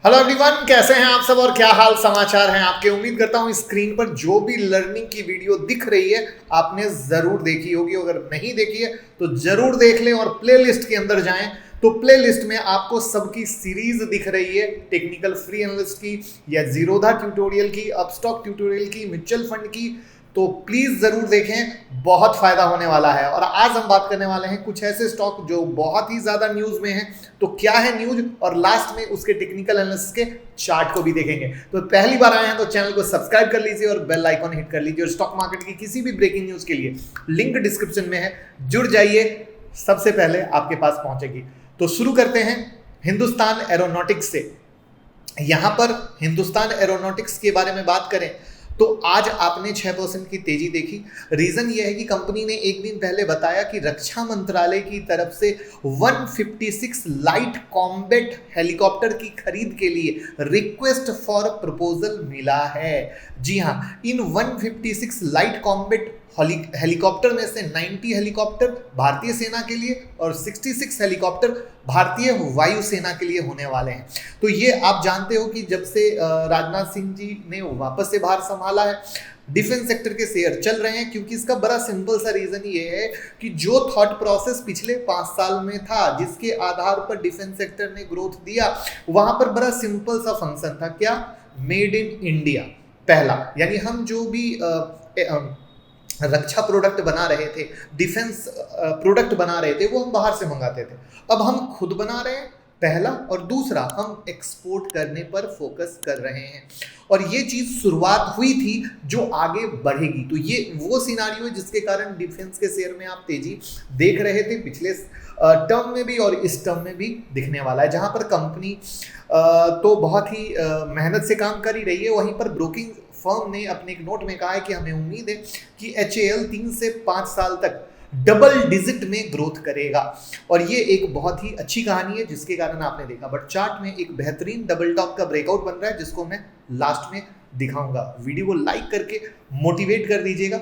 Hello everyone, कैसे हैं आप सब और क्या हाल समाचार हैं आपके। उम्मीद करता हूं स्क्रीन पर जो भी लर्निंग की वीडियो दिख रही है आपने जरूर देखी होगी। अगर नहीं देखी है तो जरूर देख लें और प्लेलिस्ट के अंदर जाएं तो प्लेलिस्ट में आपको सबकी सीरीज दिख रही है, टेक्निकल फ्री एनालिस्ट की या जीरोधा ट्यूटोरियल की, अपस्टॉक ट्यूटोरियल की, म्यूचुअल फंड की। तो प्लीज जरूर देखें, बहुत फायदा होने वाला है। और आज हम बात करने वाले हैं कुछ ऐसे स्टॉक जो बहुत ही ज्यादा न्यूज में हैं। तो क्या है न्यूज, और लास्ट में उसके टेक्निकल एनालिसिस के चार्ट को भी देखेंगे। तो पहली बार आए हैं तो चैनल को सब्सक्राइब कर लीजिए और बेल आइकॉन हिट कर लीजिए। और स्टॉक मार्केट की किसी भी ब्रेकिंग न्यूज के लिए लिंक डिस्क्रिप्शन में है, जुड़ जाइए, सबसे पहले आपके पास पहुंचेगी। तो शुरू करते हैं हिंदुस्तान एरोनॉटिक्स से। यहां पर हिंदुस्तान एरोनॉटिक्स के बारे में बात करें तो आज आपने 6% की तेजी देखी। रीजन यह है कि कंपनी ने एक दिन पहले बताया कि रक्षा मंत्रालय की तरफ से 156 लाइट कॉम्बैट हेलीकॉप्टर की खरीद के लिए रिक्वेस्ट फॉर प्रपोजल मिला है। जी हां, इन 156 लाइट कॉम्बैट हेलीकॉप्टर में से 90 हेलीकॉप्टर भारतीय सेना के लिए और 66 हेलीकॉप्टर भारतीय वायुसेना के लिए होने वाले हैं। तो ये आप जानते हो कि जब से राजनाथ सिंह जी ने वापस से भार संभाला है, डिफेंस सेक्टर के शेयर चल रहे हैं। क्योंकि इसका बड़ा सिंपल सा रीजन ये है कि जो थॉट प्रोसेस पिछले 5 साल में था, जिसके आधार पर डिफेंस सेक्टर ने ग्रोथ दिया, वहां पर बड़ा सिंपल सा फंक्शन था। क्या? मेड इन इंडिया पहला, यानी हम जो भी रक्षा प्रोडक्ट बना रहे थे, डिफेंस प्रोडक्ट बना रहे थे, वो हम बाहर से मंगाते थे। अब हम खुद बना रहे हैं, पहला। और दूसरा, हम एक्सपोर्ट करने पर फोकस कर रहे हैं। और ये चीज शुरुआत हुई थी जो आगे बढ़ेगी। तो ये वो सिनारियो है जिसके कारण डिफेंस के शेयर में आप तेजी देख रहे थे पिछले टर्म में भी और इस टर्म में भी दिखने वाला है। जहां पर कंपनी तो बहुत ही मेहनत से काम कर ही रही है, वहीं पर ब्रोकिंग फर्म ने अपने एक नोट में कहा है कि हमें उम्मीद है कि HAL 3 से 5 साल तक डबल डिजिट में ग्रोथ करेगा। और ये एक बहुत ही अच्छी कहानी है जिसके कारण आपने देखा। बट चार्ट में एक बेहतरीन डबल टॉप का ब्रेकआउट बन रहा है जिसको मैं लास्ट में दिखाऊंगा। वीडियो को लाइक करके मोटिवेट कर दीजिएगा।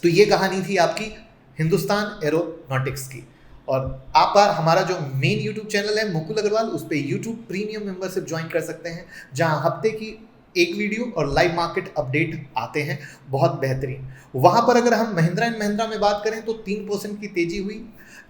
तो ये कहानी थी आपकी हिंदुस्तान एरोनॉटिक्स की। और आप हमारा जो मेन यूट्यूब चैनल है मुकुल अग्रवाल, उस पर यूट्यूब प्रीमियम मेंबरशिप ज्वाइन कर सकते हैं, जहां हफ्ते की एक वीडियो और लाइव मार्केट अपडेट आते हैं, बहुत बेहतरीन। वहां पर अगर हम महिंद्रा एंड महिंद्रा में बात करें तो 3% की तेजी हुई।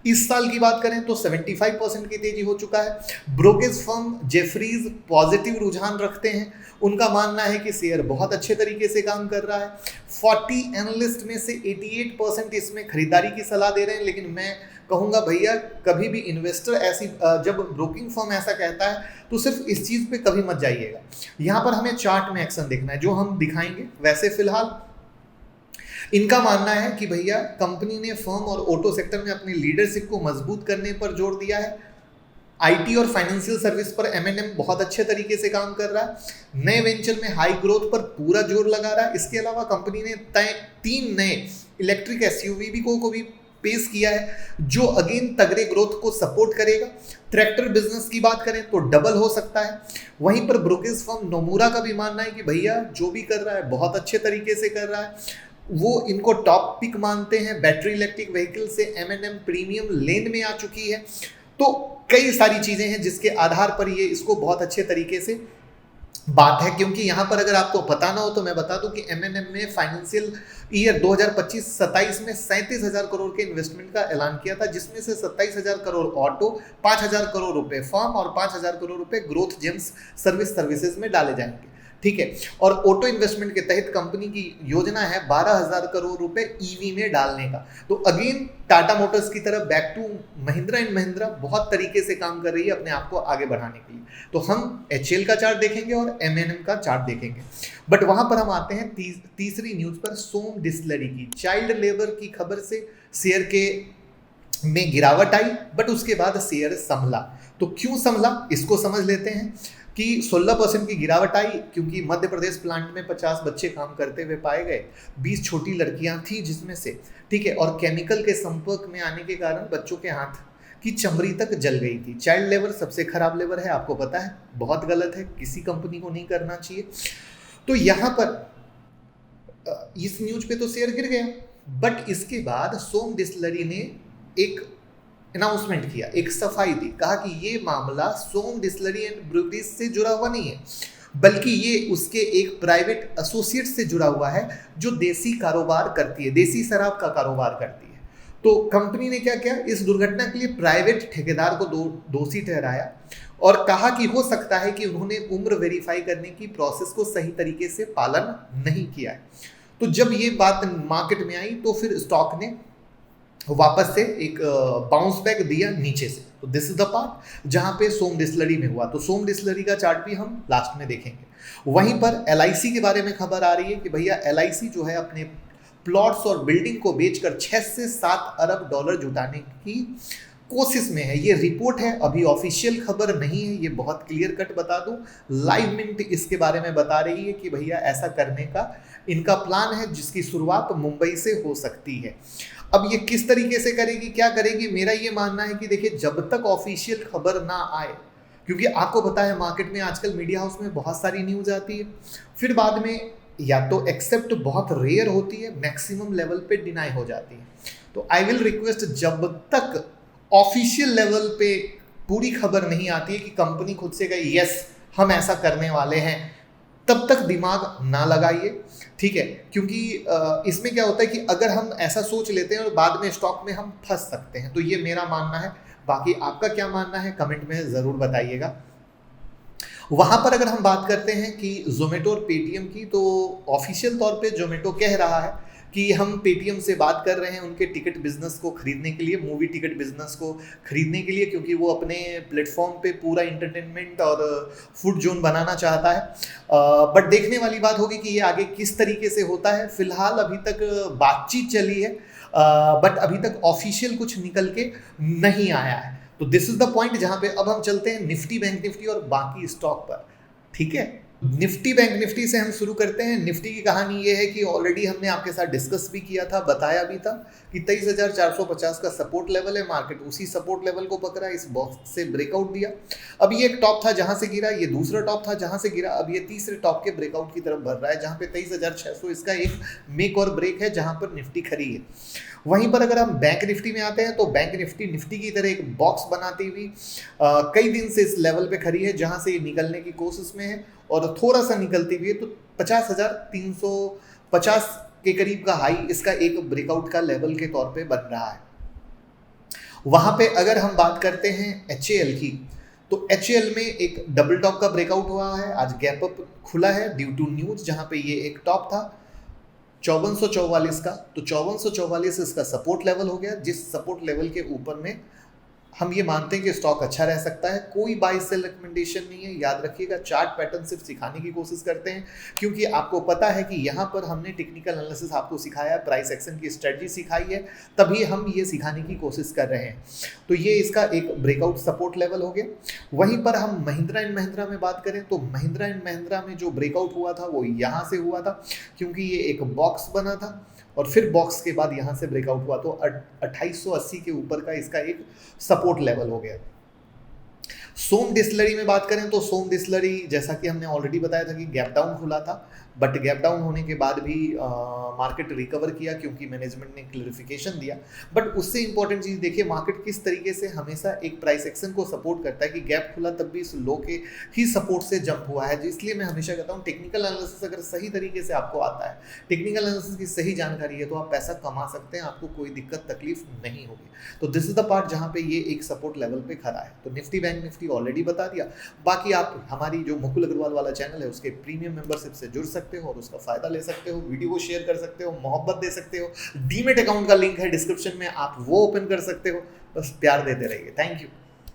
इस साल की बात करें तो 75% की तेजी हो चुका है। ब्रोकेज फर्म जेफरीज पॉजिटिव रुझान रखते हैं। उनका मानना है कि शेयर बहुत अच्छे तरीके से काम कर रहा है। 40 एनालिस्ट में से 88% इसमें खरीदारी की सलाह दे रहे हैं। लेकिन मैं कहूँगा भैया, कभी भी इन्वेस्टर ऐसी जब ब्रोकिंग फर्म ऐसा कहता है तो सिर्फ इस चीज़ पे कभी मत जाइएगा। यहाँ पर हमें चार्ट में एक्शन देखना है, जो हम दिखाएंगे। वैसे फिलहाल इनका मानना है कि भैया कंपनी ने फर्म और ऑटो सेक्टर में अपनी लीडरशिप को मजबूत करने पर जोर दिया है। IT और फाइनेंशियल सर्विस पर M&M बहुत अच्छे तरीके से काम कर रहा है। नए वेंचर में हाई ग्रोथ पर पूरा जोर लगा रहा है। इसके अलावा कंपनी ने 3 नए इलेक्ट्रिक SUV को भी पेश किया है, जो अगेन तगड़े ग्रोथ को सपोर्ट करेगा। ट्रैक्टर बिजनेस की बात करें तो डबल हो सकता है। वहीं पर ब्रोकेज फर्म नोमुरा का भी मानना है कि भैया जो भी कर रहा है बहुत अच्छे तरीके से कर रहा है। वो इनको टॉप पिक मानते हैं। बैटरी इलेक्ट्रिक व्हीकल से M&M प्रीमियम लेन में आ चुकी है। तो कई सारी चीजें हैं जिसके आधार पर ये इसको बहुत अच्छे तरीके से बात है। क्योंकि यहाँ पर अगर आपको पता ना हो तो मैं बता दूं कि M&M ने फाइनेंशियल ईयर 2025-27 में 37,000 करोड़ के इन्वेस्टमेंट का ऐलान किया था, जिसमें से 27,000 करोड़ ऑटो, 5,000 करोड़ रुपए फर्म और 5,000 करोड़ रुपए ग्रोथ जेम्स सर्विसेज में डाले जाएंगे। ठीक है। और ऑटो इन्वेस्टमेंट के तहत कंपनी की योजना है 12,000 करोड़ रुपए EV में डालने का। तो अगेन टाटा मोटर्स की तरफ back to Mahindra and Mahindra बहुत तरीके से काम कर रही है अपने आप को आगे बढ़ाने के लिए। तो हम HAL का चार्ट देखेंगे और M&M का चार्ट देखेंगे। बट वहां पर हम आते हैं तीसरी न्यूज पर, सोम डिस्टिलरी की चाइल्ड लेबर की खबर से शेयर के में गिरावट आई। बट उसके बाद शेयर संभला। तो क्यों संभला इसको समझ लेते हैं कि 16% की गिरावट आई क्योंकि मध्य प्रदेश प्लांट में 50 बच्चे काम करते हुए पाए गए। 20 छोटी लड़कियां थी जिसमें से, ठीक है, और केमिकल के संपर्क में आने के कारण बच्चों के हाथ की चमड़ी तक जल गई थी। चाइल्ड लेबर सबसे खराब लेबर है, आपको पता है, बहुत गलत है, किसी कंपनी को नहीं करना चाहिए। तो यहाँ पर इस न्यूज पे तो शेयर गिर गया। बट इसके बाद सोम डिस्टिलरी ने एक अनाउंसमेंट किया, एक सफाई दी, कहा कि ये मामला सोम डिस्टिलरी एंड ब्रूवरीज से जुड़ा हुआ नहीं है, बल्कि ये उसके एक प्राइवेट एसोसिएट से जुड़ा हुआ है जो देसी कारोबार करती है, देसी शराब का कारोबार करती है। तो कंपनी ने क्या किया, इस दुर्घटना के लिए प्राइवेट ठेकेदार को दोषी ठहराया और कहा कि हो सकता है कि उन्होंने उम्र वेरीफाई करने की प्रोसेस को सही तरीके से पालन नहीं किया है। तो जब ये बात मार्केट में आई तो फिर स्टॉक ने वापस से एक बाउंस बैक दिया नीचे से। तो दिस इज द पार्ट जहां पे सोम डिस्टिलरी में हुआ। तो सोम डिस्टिलरी का चार्ट भी हम लास्ट में देखेंगे। वहीं पर LIC के बारे में खबर आ रही है कि भैया LIC जो है अपने प्लॉट्स और बिल्डिंग को बेचकर 6 से 7 अरब डॉलर जुटाने की कोशिश में है। ये रिपोर्ट है, अभी ऑफिशियल खबर नहीं है, ये बहुत क्लियर कट बता दूं। लाइव मिंट इसके बारे में बता रही है कि भैया ऐसा करने का इनका प्लान है, जिसकी शुरुआत मुंबई से हो सकती है। अब ये किस तरीके से करेगी, क्या करेगी, मेरा ये मानना है कि देखिए जब तक ऑफिशियल खबर ना आए, क्योंकि आपको पता है मार्केट में आजकल मीडिया हाउस में बहुत सारी न्यूज आती है, फिर बाद में या तो एक्सेप्ट बहुत रेयर होती है, मैक्सिमम लेवल पे डिनाई हो जाती है। तो आई विल रिक्वेस्ट, जब तक ऑफिशियल लेवल पे पूरी खबर नहीं आती है कि कंपनी खुद से कहे यस हम ऐसा करने वाले हैं, तब तक दिमाग ना लगाइए, ठीक है। क्योंकि इसमें क्या होता है कि अगर हम ऐसा सोच लेते हैं और बाद में स्टॉक में हम फंस सकते हैं। तो ये मेरा मानना है, बाकी आपका क्या मानना है कमेंट में ज़रूर बताइएगा। वहाँ पर अगर हम बात करते हैं कि जोमेटो और पेटीएम की, तो ऑफिशियल तौर पे जोमेटो कह रहा है कि हम पेटीएम से बात कर रहे हैं उनके टिकट बिजनेस को खरीदने के लिए, मूवी टिकट बिजनेस को खरीदने के लिए, क्योंकि वो अपने प्लेटफॉर्म पे पूरा इंटरटेनमेंट और फूड जोन बनाना चाहता है। बट देखने वाली बात होगी कि ये आगे किस तरीके से होता है। फिलहाल अभी तक बातचीत चली है, बट अभी तक ऑफिशियल कुछ निकल के नहीं आया है। तो दिस इज द पॉइंट जहाँ पे अब हम चलते हैं निफ्टी, बैंक निफ्टी और बाकी स्टॉक पर, ठीक है। निफ्टी बैंक निफ्टी से हम शुरू करते हैं। निफ्टी की कहानी ये है कि ऑलरेडी हमने आपके साथ डिस्कस भी किया था, बताया भी था कि 23,450 का सपोर्ट लेवल है, मार्केट उसी सपोर्ट लेवल को पकड़ा, इस बॉक्स से ब्रेकआउट दिया। अब ये एक टॉप था जहां से गिरा, ये दूसरा टॉप था जहां से गिरा, अब ये तीसरे टॉप के ब्रेकआउट की तरफ बढ़ रहा है, जहां पे 23,600 इसका एक मेक और ब्रेक है, जहां पर निफ्टी खड़ी है। वहीं पर अगर हम बैंक निफ्टी में आते हैं तो बैंक निफ्टी की तरह एक बॉक्स बनाती हुई कई दिन से इस लेवल पे खड़ी है, जहां से ये निकलने की कोशिश में है और थोड़ा सा निकलती हुई है। तो 50,350 के करीब का हाई इसका एक ब्रेकआउट का लेवल के तौर पे बन रहा है। वहां पे अगर हम बात करते हैं HAL की, तो HAL में एक डबल टॉप का ब्रेकआउट हुआ है, आज गैप अप खुला है ड्यू टू न्यूज, जहां पे ये एक टॉप था 5444 का। तो 5444 इसका सपोर्ट लेवल हो गया, जिस सपोर्ट लेवल के ऊपर में हम ये मानते हैं कि स्टॉक अच्छा रह सकता है। कोई बाय सेल रिकमेंडेशन नहीं है, याद रखिएगा। चार्ट पैटर्न सिर्फ सिखाने की कोशिश करते हैं, क्योंकि आपको पता है कि यहाँ पर हमने टेक्निकल एनालिसिस आपको सिखाया है, प्राइस एक्शन की स्ट्रेटजी सिखाई है, तभी हम ये सिखाने की कोशिश कर रहे हैं। तो ये इसका एक ब्रेकआउट सपोर्ट लेवल हो गया। वहीं पर हम महिंद्रा एंड महिंद्रा में बात करें तो महिंद्रा एंड महिंद्रा में जो ब्रेकआउट हुआ था वो यहाँ से हुआ था, क्योंकि ये एक बॉक्स बना था और फिर बॉक्स के बाद यहाँ से ब्रेकआउट हुआ, तो 2880 के ऊपर का इसका एक सपोर्ट लेवल हो गया। सोम डिस्टिलरी में बात करें तो सोम डिस्टिलरी, जैसा कि हमने ऑलरेडी बताया था कि गैप डाउन खुला था, बट गैप डाउन होने के बाद भी मार्केट रिकवर किया, क्योंकि मैनेजमेंट ने क्लैरिफिकेशन दिया। बट उससे इंपॉर्टेंट चीज़ देखिए, मार्केट किस तरीके से हमेशा एक प्राइस एक्शन को सपोर्ट करता है कि गैप खुला तब भी इस लो के ही सपोर्ट से जंप हुआ है। इसलिए मैं हमेशा कहता हूँ टेक्निकल एनालिसिस अगर सही तरीके से आपको आता है, टेक्निकल एनालिसिस की सही जानकारी है, तो आप पैसा कमा सकते हैं, आपको कोई दिक्कत तकलीफ नहीं होगी। तो दिस इज द पार्ट जहाँ पे ये एक सपोर्ट लेवल पे खड़ा है। तो निफ्टी बैंक निफ्टी ऑलरेडी बता दिया। बाकी आप हमारी जो मुकुल अग्रवाल वाला चैनल है उसके प्रीमियम मेंबरशिप से जुड़ सकते हो और उसका फायदा ले सकते हो, वीडियो को शेयर कर सकते हो, मोहब्बत दे सकते हो। डीमेट अकाउंट का लिंक है डिस्क्रिप्शन में, आप वो ओपन कर सकते हो। बस प्यार देते रहिए। Thank you.